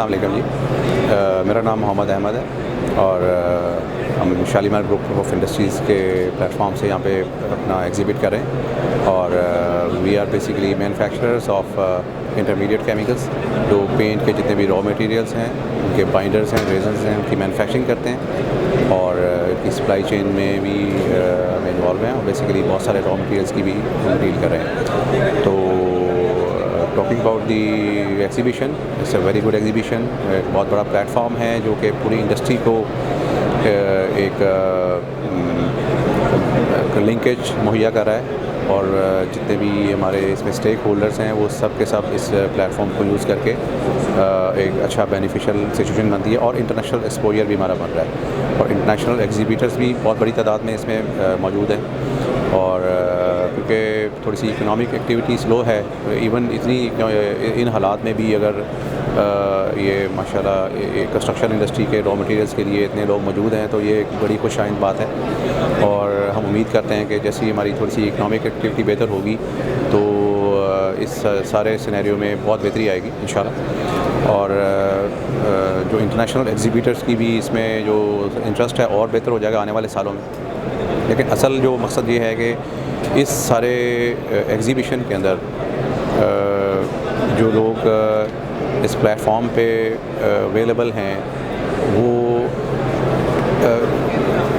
अस्सलाम वालेकुम जी। मेरा नाम मोहम्मद अहमद है और हम शालीमार ग्रुप ऑफ इंडस्ट्रीज़ के प्लेटफॉर्म से यहाँ पे अपना एग्जिबिट कर रहे हैं और we are basically manufacturers of intermediate chemicals जो पेंट के जितने भी रॉ मटेरियल्स हैं, उनके बाइंडर्स हैं, रेजन्स हैं, उनकी मैन्युफैक्चरिंग करते हैं और इनकी सप्लाई चेन में भी हम इन्वॉल्व हैं और बेसिकली बहुत सारे रॉ मटेरियल्स की भी हम डील कर रहे हैं। तो talking about the exhibition, it's a very good exhibition. एक बहुत बड़ा प्लेटफॉर्म है जो कि पूरी इंडस्ट्री को एक लिंकेज मुहैया कर रहा है और जितने भी हमारे इसमें स्टेक होल्डर्स हैं वो सब के सब इस प्लेटफॉर्म को यूज़ करके एक अच्छा बेनिफिशियल सिचुएशन बनती है और इंटरनेशनल एक्सपोजर भी हमारा बन रहा है और इंटरनेशनल एग्जीबिटर्स भी बहुत बड़ी तादाद में इसमें मौजूद हैं और क्योंकि थोड़ी सी इकोनॉमिक एक्टिविटी स्लो है, इवन इतनी इन हालात में भी अगर ये माशाल्लाह कंस्ट्रक्शन इंडस्ट्री के रॉ मटेरियल्स के लिए इतने लोग मौजूद हैं तो ये एक बड़ी खुशाइंद बात है और हम उम्मीद करते हैं कि जैसे ही हमारी थोड़ी सी इकोनॉमिक एक्टिविटी बेहतर होगी तो इस सारे सिनेरियो में बहुत बेहतरी आएगी इंशाल्लाह। और जो इंटरनेशनल एग्जीबिटर्स की भी इसमें जो इंटरेस्ट है और बेहतर हो जाएगा आने वाले सालों में। लेकिन असल जो मकसद ये है कि इस सारे एग्जीबिशन के अंदर जो लोग इस प्लेटफॉर्म पे अवेलेबल हैं वो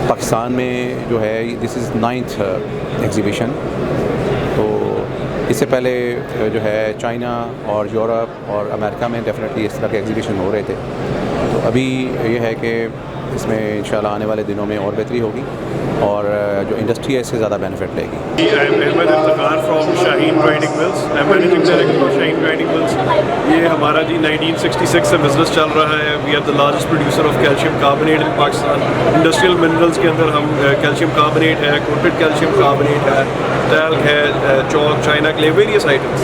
पाकिस्तान में जो है दिस इज़ 9th एग्जीबिशन। तो इससे पहले जो है चाइना और यूरोप और अमेरिका में डेफिनेटली इस तरह के एग्जीबिशन हो रहे थे। तो अभी ये है कि इसमें इंशाल्लाह आने वाले दिनों में और बेहतरी होगी और जो इंडस्ट्री है इससे ज़्यादा बेनिफिट लेगी। I am Ahmed Iftikhar from Shaheen grinding mills, I am managing director of Shaheen grinding mills. ये हमारा जी 1966 से बिज़नेस चल रहा है। We are the largest producer of calcium carbonate in Pakistan. Industrial minerals के अंदर हम कैल्शियम कार्बोनेट है, कोटेड कैल्शियम कार्बोनेट है, टैल्क है, chalk, China clay, various items.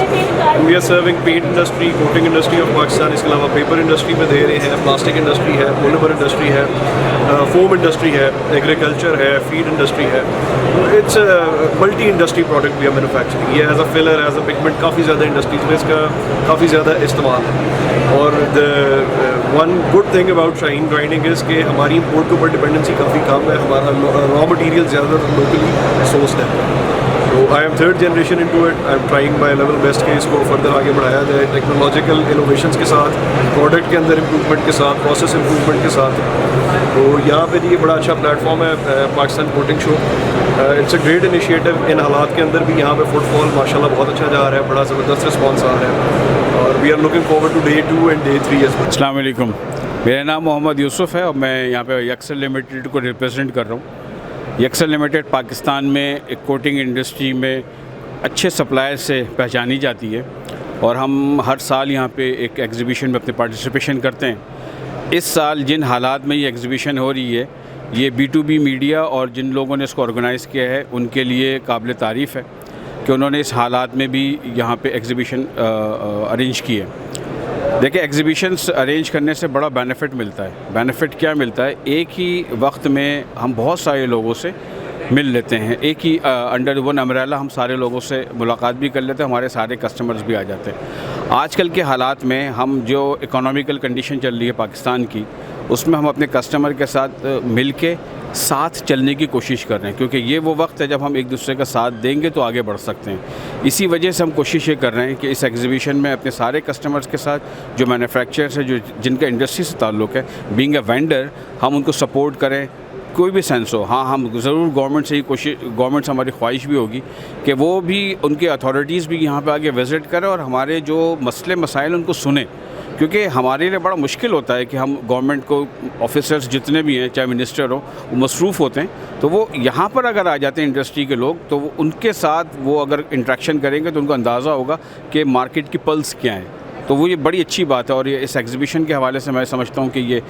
We are serving paint industry, coating industry of Pakistan, इसके अलावा पेपर इंडस्ट्री में दे रहे हैं, प्लास्टिक इंडस्ट्री है, पॉलीमर इंडस्ट्री है, फोम इंडस्ट्री है, एग्रीकल्चर है, फीड इंडस्ट्री है। इट्स मल्टी इंडस्ट्री प्रोडक्ट भी है मैनुफैक्चरिंग। ये as a filler, as a pigment काफ़ी ज़्यादा इंडस्ट्रीज में इसका काफ़ी ज़्यादा इस्तेमाल है। और the one good thing about Shaheen grinding is कि हमारी इम्पोर्ट के ऊपर डिपेंडेंसी काफ़ी कम है। हमारा रॉ मटीरियल ज़्यादातर लोकली सोर्स्ड है। तो I am third generation into it. I am trying my level best कि इसको फर्दर आगे बढ़ाया जाए टेक्नोलॉजिकल इनोवेशंस के साथ, प्रोडक्ट के अंदर इम्प्रूवमेंट के साथ, प्रोसेस इम्प्रूवमेंट के साथ। तो यहाँ पे ये बड़ा अच्छा प्लेटफॉर्म है Pakistan coating show. It's a great initiative. इन हालात के अंदर भी यहाँ पे फुटफॉल माशाल्लाह बहुत अच्छा जा रहा है, बड़ा ज़बरदस्त रिस्पॉन्स आ रहा है और we are looking forward to day 2 and day 3 as well. अस्सलाम वालेकुम, मेरा नाम मोहम्मद यूसुफ़ है और मैं यहाँ पे यक्सल लिमिटेड को रिप्रेजेंट कर रहा हूँ। यक्सल लिमिटेड पाकिस्तान में एक कोटिंग इंडस्ट्री में अच्छे सप्लायर से पहचानी जाती है और हम हर साल यहाँ पे एक एग्ज़िबिशन में अपने पार्टिसिपेशन करते हैं। इस साल जिन हालात में ये एग्ज़िबिशन हो रही है, ये B2B मीडिया और जिन लोगों ने इसको ऑर्गेनाइज़ किया है उनके लिए काबिल तारीफ़ है कि उन्होंने इस हालात में भी यहाँ पे एग्ज़िबिशन अरेंज की है। देखिए, एग्ज़िबिशन्स अरेंज करने से बड़ा बेनिफिट मिलता है। बेनिफिट क्या मिलता है? एक ही वक्त में हम बहुत सारे लोगों से मिल लेते हैं, एक ही अंडर वन अम्ब्रेला हम सारे लोगों से मुलाकात भी कर लेते हैं, हमारे सारे कस्टमर्स भी आ जाते हैं। आजकल के हालात में हम जो इकोनॉमिकल कंडीशन चल रही है पाकिस्तान की, उसमें हम अपने कस्टमर के साथ मिल के साथ चलने की कोशिश कर रहे हैं, क्योंकि ये वो वक्त है जब हम एक दूसरे का साथ देंगे तो आगे बढ़ सकते हैं। इसी वजह से हम कोशिश ये कर रहे हैं कि इस एग्ज़िबिशन में अपने सारे कस्टमर्स के साथ जो मैन्युफैक्चरर्स हैं, जो जिनका इंडस्ट्री से ताल्लुक़ है, बीइंग अ वेंडर, हम उनको सपोर्ट करें कोई भी सेंस हो। हाँ, हम ज़रूर गवर्नमेंट से ही गवर्नमेंट से हमारी ख्वाहिश भी होगी कि वो भी, उनकी अथॉरिटीज़ भी यहाँ पे आके विज़िट करें और हमारे जो मसले मसाइल उनको सुने, क्योंकि हमारे लिए बड़ा मुश्किल होता है कि हम गवर्नमेंट को ऑफिसर्स जितने भी हैं, चाहे मिनिस्टर हो, वो मसरूफ़ होते हैं। तो वो यहाँ पर अगर आ जाते हैं इंडस्ट्री के लोग, तो उनके साथ वो अगर इंटरेक्शन करेंगे तो उनको अंदाज़ा होगा कि मार्केट की पल्स क्या है। तो वो ये बड़ी अच्छी बात है और ये इस एग्ज़िबिशन के हवाले से मैं समझता हूँ कि ये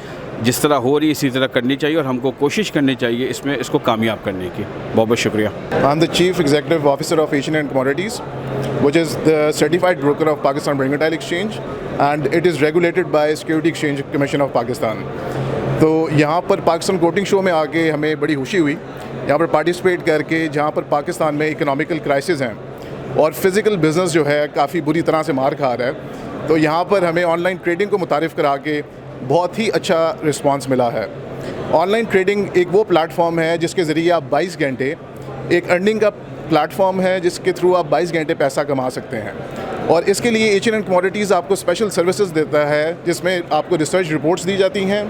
जिस तरह हो रही है इसी तरह करनी चाहिए और हमको कोशिश करनी चाहिए इसमें इसको कामयाब करने की। बहुत बहुत शुक्रिया। I am the chief executive officer of Asian and commodities, which is the certified broker of Pakistan mercantile exchange and it is regulated by security exchange commission of Pakistan. तो यहाँ पर पाकिस्तान कोटिंग शो में आके हमें बड़ी खुशी हुई यहाँ पर पार्टिसिपेट करके, जहाँ पर पाकिस्तान में इकोनॉमिकल क्राइसिस हैं और फिज़िकल बिज़नेस जो है काफ़ी बुरी तरह से मार खा रहा है। तो यहाँ पर हमें ऑनलाइन ट्रेडिंग को मुतारिफ़ करा के बहुत ही अच्छा रिस्पांस मिला है। ऑनलाइन ट्रेडिंग एक वो प्लेटफॉर्म है जिसके ज़रिए आप 22 घंटे, एक अर्निंग का प्लेटफॉर्म है जिसके थ्रू आप 22 घंटे पैसा कमा सकते हैं। और इसके लिए H&M कमोडिटीज़ आपको स्पेशल सर्विसेज देता है जिसमें आपको रिसर्च रिपोर्ट्स दी जाती हैं,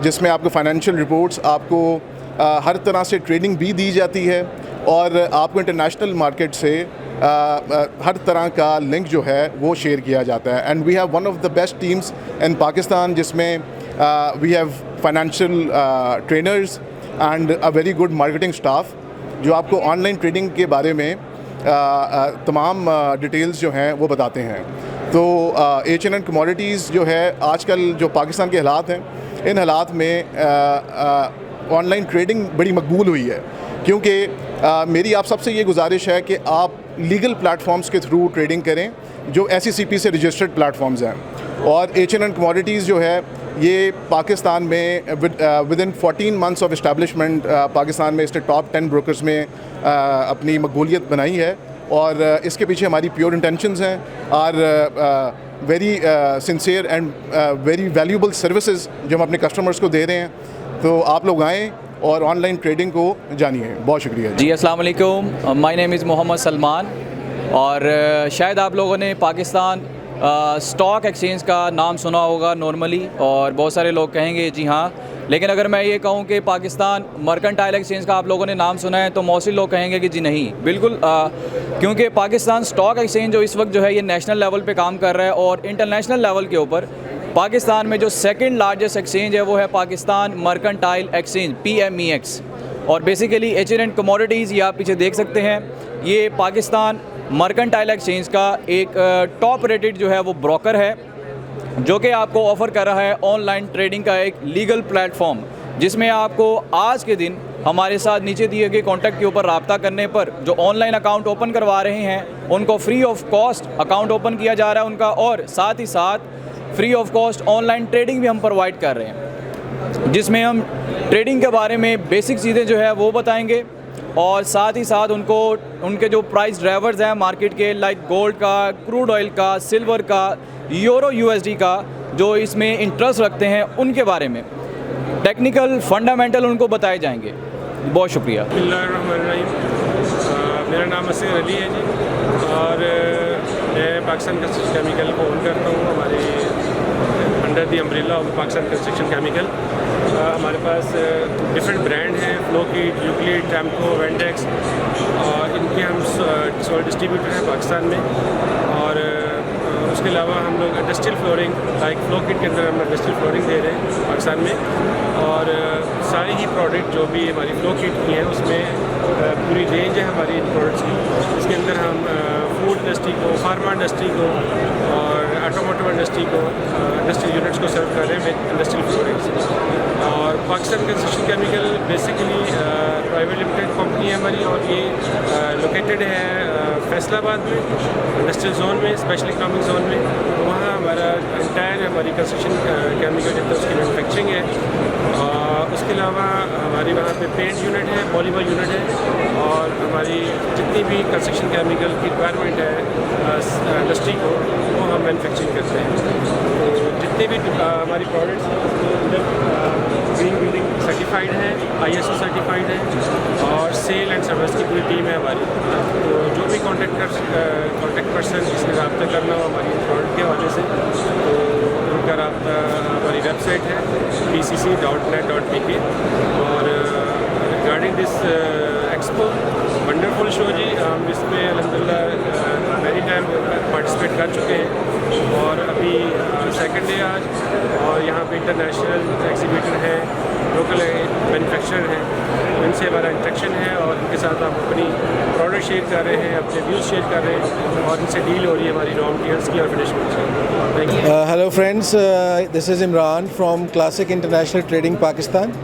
जिसमें आपको फाइनेंशियल रिपोर्ट्स, आपको हर तरह से ट्रेडिंग भी दी जाती है और आपको इंटरनेशनल मार्केट से हर तरह का लिंक जो है वो शेयर किया जाता है। And we have one of the best teams in Pakistan जिसमें we have financial trainers and a very good marketing staff जो आपको ऑनलाइन ट्रेडिंग के बारे में तमाम डिटेल्स जो हैं वो बताते हैं। तो H&M कमोडिटीज़ जो है आजकल जो पाकिस्तान के हालात हैं, इन हालात में ऑनलाइन ट्रेडिंग बड़ी मकबूल हुई है, क्योंकि मेरी आप सबसे ये गुजारिश है कि आप लीगल प्लेटफॉर्म्स के थ्रू ट्रेडिंग करें जो SECP से रजिस्टर्ड प्लेटफॉर्म्स हैं। और H&M कमोडिटीज़ जो है ये पाकिस्तान में with in 14 months of establishment Pakistan में इसने टॉप 10 ब्रोकर्स में अपनी मकबूलियत बनाई है। और इसके पीछे हमारी प्योर इंटेंशंस हैं और very sincere and very valuable services जो हम अपने कस्टमर्स को दे रहे हैं। तो आप लोग आएँ और ऑनलाइन ट्रेडिंग को जानिए। बहुत शुक्रिया जी। अस्सलाम वालेकुम, my name is Mohammad Salman. और शायद आप लोगों ने पाकिस्तान स्टॉक एक्सचेंज का नाम सुना होगा नॉर्मली, और बहुत सारे लोग कहेंगे जी हाँ, लेकिन अगर मैं ये कहूँ कि पाकिस्तान मर्केंटाइल एक्सचेंज का आप लोगों ने नाम सुना है तो मोस्टली लोग कहेंगे कि जी नहीं, बिल्कुल, क्योंकि पाकिस्तान स्टॉक एक्सचेंज जो इस वक्त जो है ये नेशनल लेवल पे काम कर रहा है, और इंटरनेशनल लेवल के ऊपर पाकिस्तान में जो सेकंड लार्जेस्ट एक्सचेंज है वो है पाकिस्तान मर्केंटाइल एक्सचेंज PMEX। और बेसिकली H&M कमोडिटीज़ ये आप पीछे देख सकते हैं, ये पाकिस्तान मर्केंटाइल एक्सचेंज का एक टॉप रेटेड जो है वो ब्रोकर है, जो कि आपको ऑफ़र कर रहा है ऑनलाइन ट्रेडिंग का एक लीगल प्लेटफॉर्म, जिसमें आपको आज के दिन हमारे साथ नीचे दिए गए कॉन्टैक्ट के ऊपर रब्ता करने पर जो ऑनलाइन अकाउंट ओपन करवा रहे हैं उनको free of cost account open किया जा रहा है उनका, और साथ ही साथ free of cost online trading भी हम प्रोवाइड कर रहे हैं, जिसमें हम ट्रेडिंग के बारे में बेसिक चीज़ें जो है वो बताएंगे, और साथ ही साथ उनको उनके जो प्राइस ड्राइवर्स हैं मार्केट के, लाइक गोल्ड का, क्रूड ऑयल का, सिल्वर का, यूरो USD का, जो इसमें इंटरेस्ट रखते हैं उनके बारे में टेक्निकल फंडामेंटल उनको बताए जाएंगे। बहुत शुक्रिया। मेरा नाम असीर अली है जी, और मैं पाकिस्तान कंस्ट्रक्शन केमिकल को ओन करता हूँ। हमारे under the umbrella of Pakistan construction chemical हमारे पास डिफरेंट ब्रांड हैं, फ्लोकिट, यूक्लिड, टैम्को, वेंडेक्स, और इनके हम सोल डिस्ट्रीब्यूटर हैं पाकिस्तान में। और उसके अलावा हम लोग इंडस्ट्रियल फ्लोरिंग, लाइक फ्लोकिट के अंदर हम इंडस्ट्रियल फ्लोरिंग दे रहे हैं पाकिस्तान में। और सारी ही प्रोडक्ट जो भी हमारी फ्लोकिट की हैं उसमें पूरी रेंज है हमारी इन प्रोडक्ट्स की। इसके अंदर हम फूड इंडस्ट्री को, फार्मा इंडस्ट्री को और ऑटोमोटिव इंडस्ट्री को, इंडस्ट्रियल यूनिट्स को सर्व कर रहे हैं विद इंडस्ट्रियल फ्लोरिंग्स। और Pakistan construction chemical basically private limited company है हमारी, और ये लोकेटेड है फैसलाबाद में, इंडस्ट्रियल जोन में, स्पेशल इकनॉमिक जोन में। वहाँ हमारा इंटायर हमारी कंस्ट्रक्शन केमिकल जितना उसकी मैनुफैक्चरिंग है। उसके अलावा हमारी वहाँ पे पेंट यूनिट है, पॉलीमर यूनिट है, और हमारी जितनी भी कंस्ट्रक्शन केमिकल की रिक्वायरमेंट है इंडस्ट्री को वो हम मैनुफैक्चरिंग करते हैं। तो जितने भी हमारी प्रोडक्ट्स ग्रीन बिल्डिंग सर्टिफाइड है, ISO सर्टिफाइड है, और सेल एंड सर्विस की पूरी टीम है हमारी। तो जो भी कॉन्टैक्ट पर्सन जिसने रब्ता करना हो हमारी प्रोडक्ट के हवाले से, तो उनका रब्ता हमारी वेबसाइट है pcc.net.pk। और regarding this expo, wonderful show जी, हम इसमें अल्हम्दुलिल्लाह मैनी टाइम पार्टिसिपेट कर चुके हैं, और अभी सेकंड डे आज, और यहाँ पे इंटरनेशनल एग्जीबिटर हैं, लोकल मैन्युफैक्चरर हैं, इनसे हमारा इंटरेक्शन है, और इनके साथ हम अपनी प्रोडक्ट शेयर कर रहे हैं, अपने व्यूज़ शेयर कर रहे हैं, और इनसे डील हो रही है हमारी रॉ मटीरियल्स की और फिनिश की। Thank you. Hello friends, this is Imran from Classic International Trading Pakistan.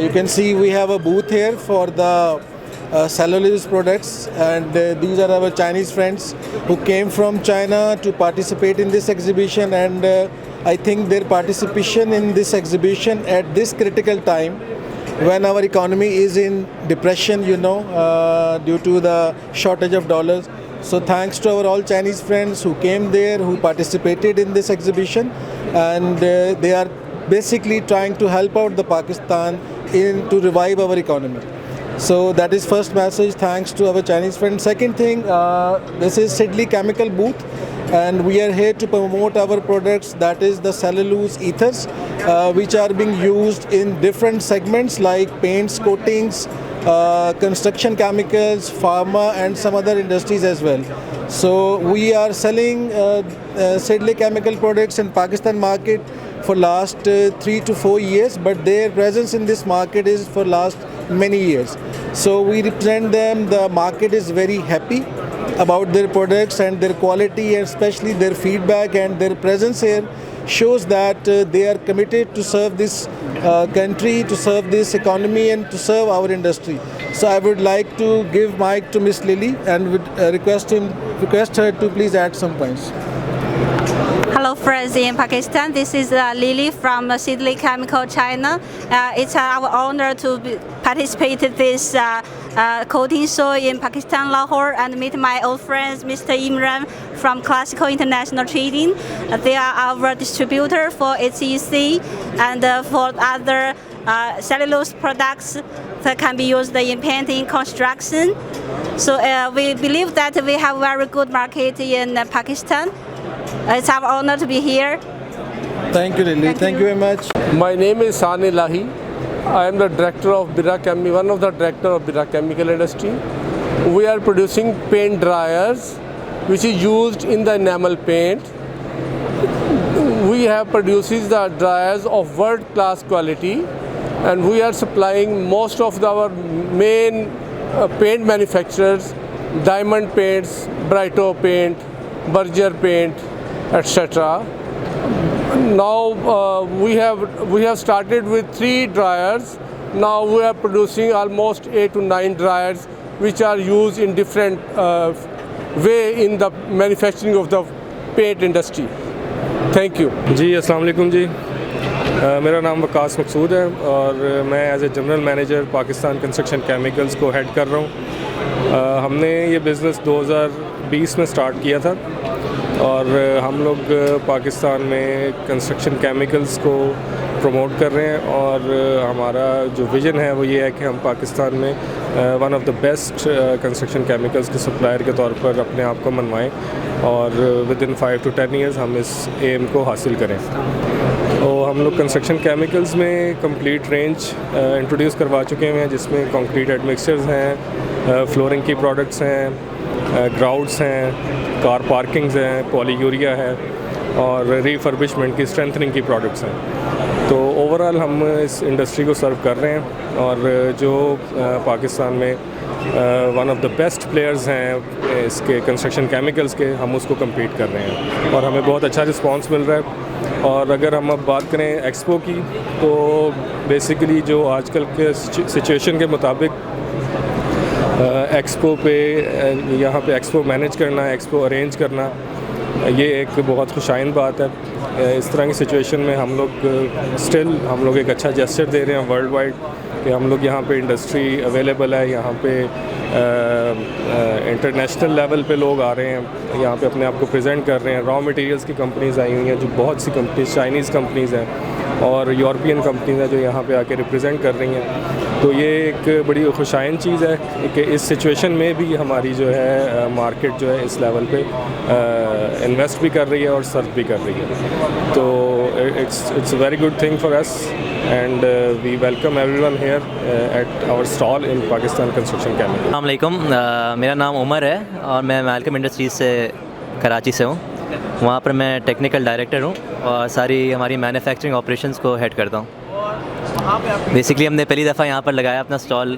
You can see we have a booth here for the cellulose products, and these are our Chinese friends who came from China to participate in this exhibition, and I think their participation in this exhibition at this critical time when our economy is in depression, due to the shortage of dollars. So thanks to our all Chinese friends who came there, who participated in this exhibition, and they are basically trying to help out the Pakistan to revive our economy. So that is first message, thanks to our Chinese friends. Second thing, this is Sidley Chemical booth, and we are here to promote our products, that is the cellulose ethers, which are being used in different segments like paints, coatings, construction chemicals, pharma, and some other industries as well. So we are selling Sidley Chemical products in Pakistan market for last 3 to 4 years, but their presence in this market is for last many years. So we represent them. The market is very happy about their products and their quality, and especially their feedback and their presence here shows that they are committed to serve this country, to serve this economy, and to serve our industry. So I would like to give mic to Miss Lily and would request her to please add some points. Hello friends in Pakistan, this is Lily from Sidley Chemical, China. It's our honor to participate in this coating show in Pakistan, Lahore, and meet my old friends, Mr. Imran from Classical International Trading. They are our distributor for HEC and for other cellulose products that can be used in painting, construction. So we believe that we have very good market in Pakistan. It's our honor to be here. Thank you, Lily. Thank you very much. My name is Sani Lahi. I am the director of one of the director of Birra Chemical Industry. We are producing paint dryers, which is used in the enamel paint. We have produces the dryers of world-class quality, and we are supplying most of our main paint manufacturers, Diamond Paints, Brighto Paint, Berger Paint, etc. Now we have started with 3 dryers. Now we are producing almost 8 to 9 dryers, which are used in different way in the manufacturing of the paint industry. Thank you. जी अस्सलाम वालेकुम जी, मेरा नाम वकास मकसूद है और मैं as a general manager Pakistan construction chemicals को head कर रहा हूँ। हमने ये बिज़नेस 2020 में स्टार्ट किया था और हम लोग पाकिस्तान में कंस्ट्रक्शन केमिकल्स को प्रमोट कर रहे हैं और हमारा जो विज़न है वो ये है कि हम पाकिस्तान में one of the best construction chemicals के सप्लायर के तौर पर अपने आप को मनवाएं और विद इन 5 to 10 ईयर्स हम इस एम को हासिल करें। तो हम लोग कंस्ट्रक्शन केमिकल्स में कंप्लीट रेंज इंट्रोड्यूस करवा चुके हैं, जिसमें कंक्रीट एडमिक्सचर्स हैं, फ्लोरिंग की प्रोडक्ट्स हैं, ग्राउट्स हैं, कार पार्किंग्स हैं, पॉलीयूरिया है और रीफर्बिशमेंट की स्ट्रेंथनिंग की प्रोडक्ट्स हैं। तो ओवरऑल हम इस इंडस्ट्री को सर्व कर रहे हैं और जो पाकिस्तान में one of the best players हैं इसके कंस्ट्रक्शन केमिकल्स के, हम उसको कम्पीट कर रहे हैं और हमें बहुत अच्छा रिस्पांस मिल रहा है। और अगर हम अब बात करें एक्सपो की, तो बेसिकली जो आजकल के सिचुएशन के मुताबिक एक्सपो पे यहाँ पे एक्सपो मैनेज करना, एक्सपो अरेंज करना, ये एक बहुत खुशाइन बात है। इस तरह की सिचुएशन में हम लोग एक अच्छा जेस्चर दे रहे हैं वर्ल्ड वाइड कि हम लोग यहाँ पे इंडस्ट्री अवेलेबल है, यहाँ पे इंटरनेशनल लेवल पे लोग आ रहे हैं, यहाँ पे अपने आप को प्रेजेंट कर रहे हैं। रॉ मटेरियल्स की कंपनीज़ आई हुई हैं, जो बहुत सी कंपनीज चाइनीज़ कंपनीज़ हैं और यूरोपियन कंपनीज़ हैं जो यहाँ पे आके रिप्रेजेंट कर रही हैं। तो ये एक बड़ी खुशाइन चीज़ है कि इस सिचुएशन में भी हमारी जो है मार्केट जो है इस लेवल पे इन्वेस्ट भी कर रही है और सर्व भी कर रही है। तो it's a very good thing for us and we welcome everyone here at our stall in Pakistan construction chemical. अस्सलाम वालेकुम, मेरा नाम उमर है और मैं मैलकम इंडस्ट्रीज़ से कराची से हूँ। वहाँ पर मैं टेक्निकल डायरेक्टर हूँ और सारी हमारी मैन्युफैक्चरिंग ऑपरेशंस को हेड करता हूँ। बेसिकली हमने पहली दफ़ा यहाँ पर लगाया अपना स्टॉल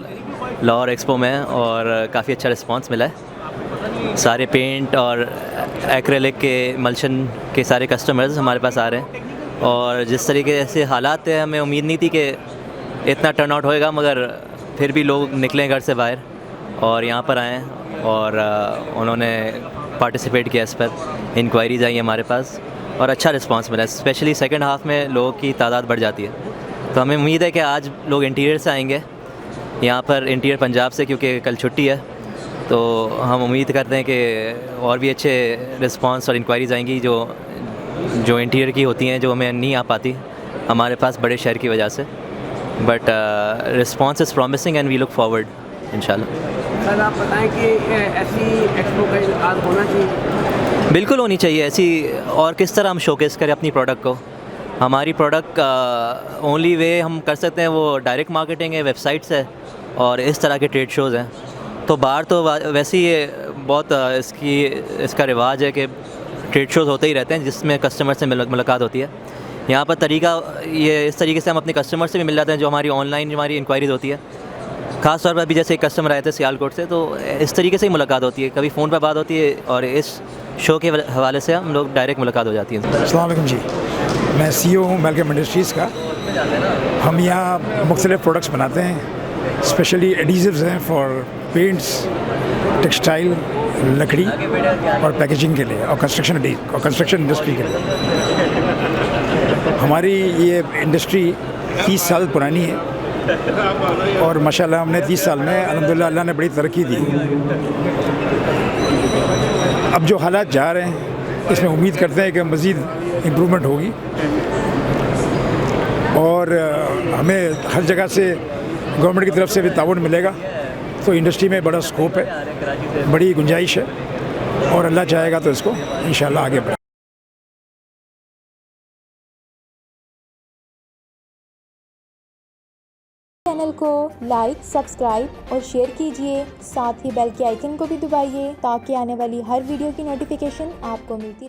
लाहौर एक्सपो में और काफ़ी अच्छा रिस्पांस मिला है। सारे पेंट और एक्रेलिक के मल्शन के सारे कस्टमर्स हमारे पास आ रहे हैं और जिस तरीके से हालात थे हमें उम्मीद नहीं थी कि इतना टर्न आउट होएगा, मगर फिर भी लोग निकले घर से बाहर और यहाँ पर आए और उन्होंने पार्टिसिपेट किया। इस पर इंक्वायरीज़ आई हमारे पास और अच्छा रिस्पांस मिला। स्पेशली सेकंड हाफ़ में लोगों की तादाद बढ़ जाती है, तो हमें उम्मीद है कि आज लोग इंटीरियर से आएंगे यहाँ पर, इंटीरियर पंजाब से, क्योंकि कल छुट्टी है तो हम उम्मीद करते हैं कि और भी अच्छे रिस्पांस और इंक्वायरीज़ आएंगी जो इंटीरियर की होती हैं, जो हमें नहीं आ पाती हमारे पास बड़े शहर की वजह से। But response is promising and we look forward इंशाल्लाह। सर आप बताएं कि ऐसी एक्सपो का इनकाद होना चाहिए? बिल्कुल होनी चाहिए ऐसी, और किस तरह हम शोकेस करें अपनी प्रोडक्ट को। हमारी प्रोडक्ट ओनली वे हम कर सकते हैं वो डायरेक्ट मार्केटिंग है, वेबसाइट्स है और इस तरह के ट्रेड शोज़ हैं। तो बाहर तो वैसे ही बहुत इसका रिवाज है कि ट्रेड शोज़ होते ही रहते हैं जिसमें कस्टमर से मुलाकात होती है। यहाँ पर तरीका ये इस तरीके से हम अपने कस्टमर से भी मिल जाते हैं, जो हमारी ऑनलाइन हमारी इंक्वायरीज़ होती है। ख़ास तौर पर अभी जैसे एक कस्टमर आए थे सियालकोट से, तो इस तरीके से ही मुलाकात होती है, कभी फ़ोन पर बात होती है और इस शो के हवाले से हम लोग डायरेक्ट मुलाकात हो जाती है। अस्सलाम वालेकुम जी, मैं CEO हूँ मैलकम इंडस्ट्रीज़ का। हम यहाँ मुख्तलिफ़ प्रोडक्ट्स बनाते हैं, स्पेशली एडिसिव्स हैं फॉर पेंट्स, टेक्सटाइल, लकड़ी और पैकेजिंग के लिए और कंस्ट्रक्शन इंडस्ट्री के लिए। हमारी ये इंडस्ट्री 30 साल पुरानी है और माशाल्लाह हमने 30 साल में अल्हम्दुलिल्लाह अल्लाह ने बड़ी तरक्की दी। अब जो हालात जा रहे हैं इसमें उम्मीद करते हैं कि मज़ीद इम्प्रूवमेंट होगी और हमें हर जगह से गवर्नमेंट की तरफ से भी ताउन मिलेगा। तो इंडस्ट्री में बड़ा स्कोप है, बड़ी गुंजाइश है और अल्लाह चाहेगा तो इसको इंशाल्लाह आगे बढ़े। चैनल को लाइक, सब्सक्राइब और शेयर कीजिए। साथ ही बेल के आइकन को भी दबाइए ताकि आने वाली हर वीडियो की नोटिफिकेशन आपको मिलती रहे।